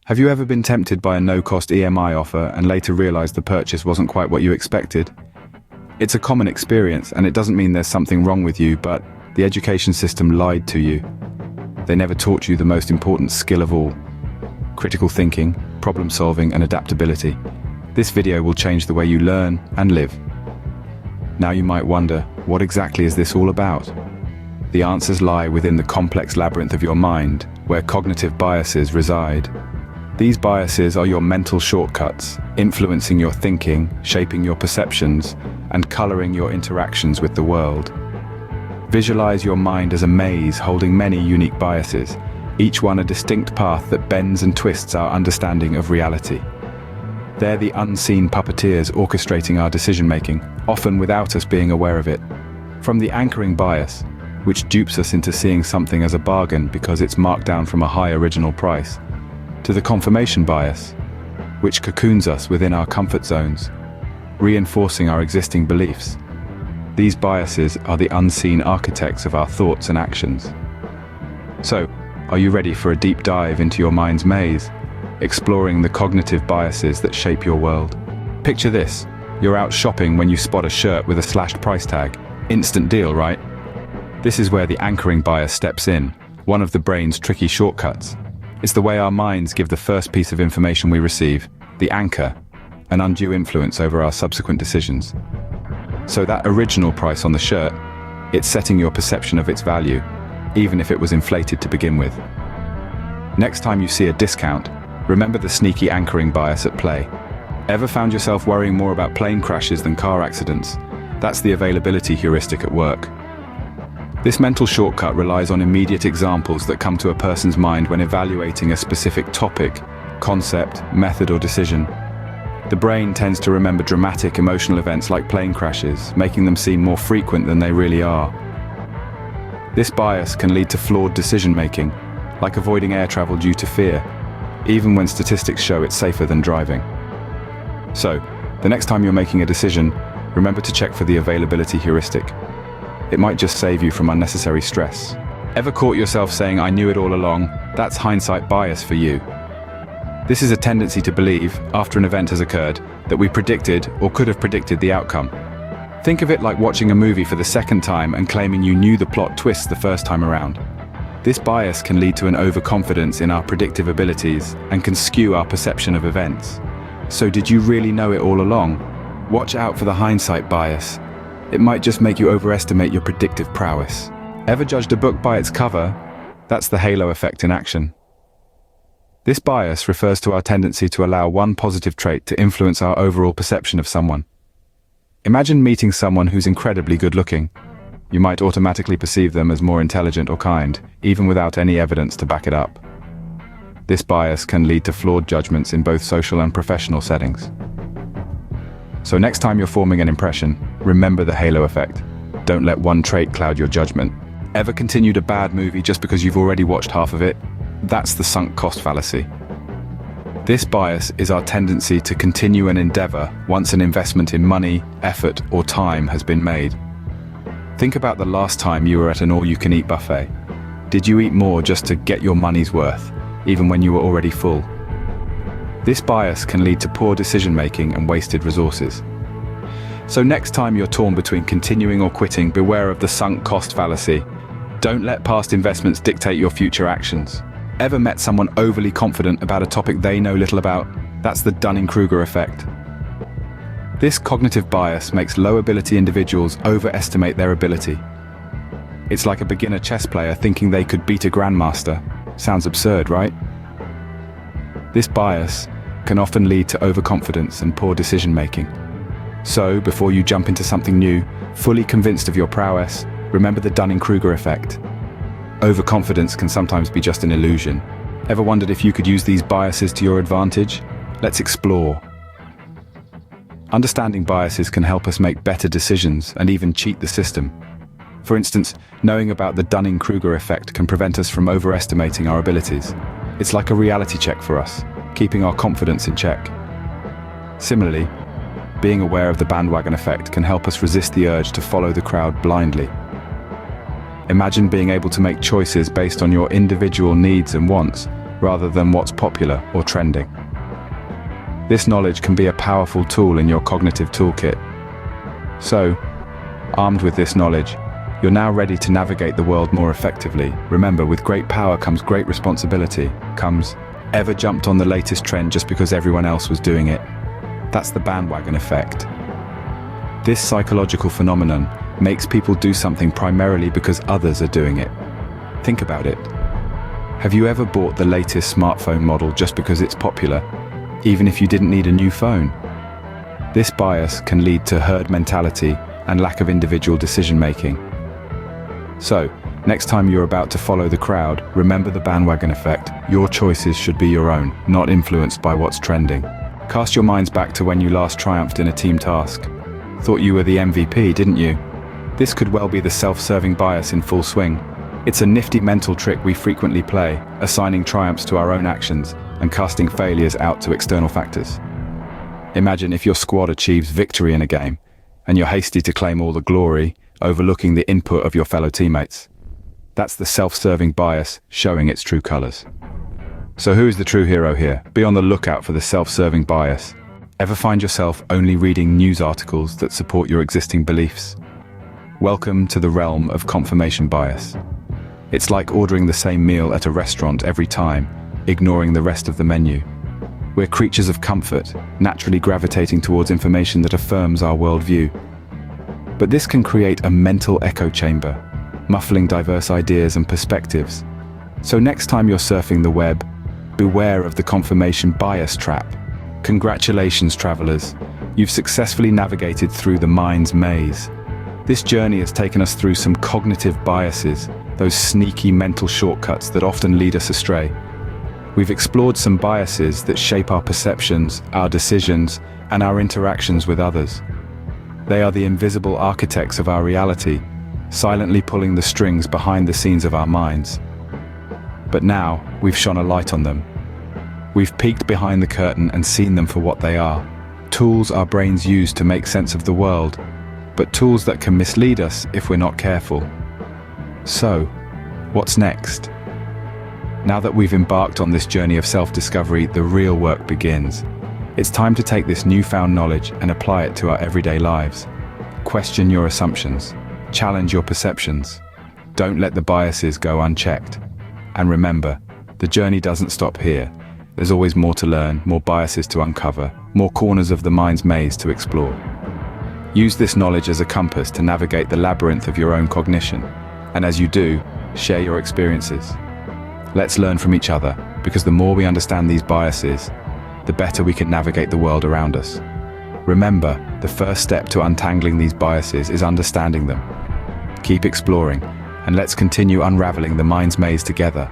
Have you ever been tempted by a no-cost EMI offer and later realized the purchase wasn't quite what you expected? It's a common experience, and it doesn't mean there's something wrong with you, but the education system lied to you. They never taught you the most important skill of all: critical thinking, problem solving, and adaptability. This video will change the way you learn and live. Now you might wonder, what exactly is this all about? The answers lie within the complex labyrinth of your mind, where cognitive biases reside. These biases are your mental shortcuts, influencing your thinking, shaping your perceptions, and coloring your interactions with the world. Visualize your mind as a maze holding many unique biases, each one a distinct path that bends and twists our understanding of reality. They're the unseen puppeteers orchestrating our decision-making, often without us being aware of it. From the anchoring bias, which dupes us into seeing something as a bargain because it's marked down from a high original price, to the confirmation bias, which cocoons us within our comfort zones, reinforcing our existing beliefs. These biases are the unseen architects of our thoughts and actions. So, are you ready for a deep dive into your mind's maze, exploring the cognitive biases that shape your world? Picture this: you're out shopping when you spot a shirt with a slashed price tag. Instant deal, right? This is where the anchoring bias steps in, one of the brain's tricky shortcuts. It's the way our minds give the first piece of information we receive, the anchor, an undue influence over our subsequent decisions. So that original price on the shirt, it's setting your perception of its value, even if it was inflated to begin with. Next time you see a discount, remember the sneaky anchoring bias at play. Ever found yourself worrying more about plane crashes than car accidents? That's the availability heuristic at work. This mental shortcut relies on immediate examples that come to a person's mind when evaluating a specific topic, concept, method, or decision. The brain tends to remember dramatic emotional events like plane crashes, making them seem more frequent than they really are. This bias can lead to flawed decision-making, like avoiding air travel due to fear, even when statistics show it's safer than driving. So, the next time you're making a decision, remember to check for the availability heuristic. It might just save you from unnecessary stress. Ever caught yourself saying, "I knew it all along"? That's hindsight bias for you. This is a tendency to believe, after an event has occurred, that we predicted or could have predicted the outcome. Think of it like watching a movie for the second time and claiming you knew the plot twists the first time around. This bias can lead to an overconfidence in our predictive abilities and can skew our perception of events. So did you really know it all along? Watch out for the hindsight bias. It might just make you overestimate your predictive prowess. Ever judged a book by its cover? That's the halo effect in action. This bias refers to our tendency to allow one positive trait to influence our overall perception of someone. Imagine meeting someone who's incredibly good-looking. You might automatically perceive them as more intelligent or kind, even without any evidence to back it up. This bias can lead to flawed judgments in both social and professional settings. So next time you're forming an impression, remember the halo effect. Don't let one trait cloud your judgment. Ever continued a bad movie just because you've already watched half of it? That's the sunk cost fallacy. This bias is our tendency to continue an endeavor once an investment in money, effort, or time has been made. Think about the last time you were at an all-you-can-eat buffet. Did you eat more just to get your money's worth, even when you were already full? This bias can lead to poor decision-making and wasted resources. So next time you're torn between continuing or quitting, beware of the sunk cost fallacy. Don't let past investments dictate your future actions. Ever met someone overly confident about a topic they know little about? That's the Dunning-Kruger Effect. This cognitive bias makes low-ability individuals overestimate their ability. It's like a beginner chess player thinking they could beat a grandmaster. Sounds absurd, right? This bias can often lead to overconfidence and poor decision-making. So, before you jump into something new, fully convinced of your prowess, remember the Dunning-Kruger Effect. Overconfidence can sometimes be just an illusion. Ever wondered if you could use these biases to your advantage? Let's explore. Understanding biases can help us make better decisions and even cheat the system. For instance, knowing about the Dunning-Kruger effect can prevent us from overestimating our abilities. It's like a reality check for us, keeping our confidence in check. Similarly, being aware of the bandwagon effect can help us resist the urge to follow the crowd blindly. Imagine being able to make choices based on your individual needs and wants, rather than what's popular or trending. This knowledge can be a powerful tool in your cognitive toolkit. So, armed with this knowledge, you're now ready to navigate the world more effectively. Remember, with great power comes great responsibility. Ever jumped on the latest trend just because everyone else was doing it? That's the bandwagon effect. This psychological phenomenon makes people do something primarily because others are doing it. Think about it. Have you ever bought the latest smartphone model just because it's popular, even if you didn't need a new phone? This bias can lead to herd mentality and lack of individual decision-making. So, next time you're about to follow the crowd, remember the bandwagon effect. Your choices should be your own, not influenced by what's trending. Cast your minds back to when you last triumphed in a team task. Thought you were the MVP, didn't you? This could well be the self-serving bias in full swing. It's a nifty mental trick we frequently play, assigning triumphs to our own actions and casting failures out to external factors. Imagine if your squad achieves victory in a game, and you're hasty to claim all the glory, overlooking the input of your fellow teammates. That's the self-serving bias showing its true colors. So who is the true hero here? Be on the lookout for the self-serving bias. Ever find yourself only reading news articles that support your existing beliefs? Welcome to the realm of confirmation bias. It's like ordering the same meal at a restaurant every time, ignoring the rest of the menu. We're creatures of comfort, naturally gravitating towards information that affirms our worldview. But this can create a mental echo chamber, muffling diverse ideas and perspectives. So next time you're surfing the web, beware of the confirmation bias trap. Congratulations, travelers. You've successfully navigated through the mind's maze. This journey has taken us through some cognitive biases, those sneaky mental shortcuts that often lead us astray. We've explored some biases that shape our perceptions, our decisions, and our interactions with others. They are the invisible architects of our reality, silently pulling the strings behind the scenes of our minds. But now, we've shone a light on them. We've peeked behind the curtain and seen them for what they are. Tools our brains use to make sense of the world, but tools that can mislead us if we're not careful. So, what's next? Now that we've embarked on this journey of self-discovery, the real work begins. It's time to take this newfound knowledge and apply it to our everyday lives. Question your assumptions. Challenge your perceptions. Don't let the biases go unchecked. And remember, the journey doesn't stop here. There's always more to learn, more biases to uncover, more corners of the mind's maze to explore. Use this knowledge as a compass to navigate the labyrinth of your own cognition. And as you do, share your experiences. Let's learn from each other, because the more we understand these biases, the better we can navigate the world around us. Remember, the first step to untangling these biases is understanding them. Keep exploring, and let's continue unraveling the mind's maze together.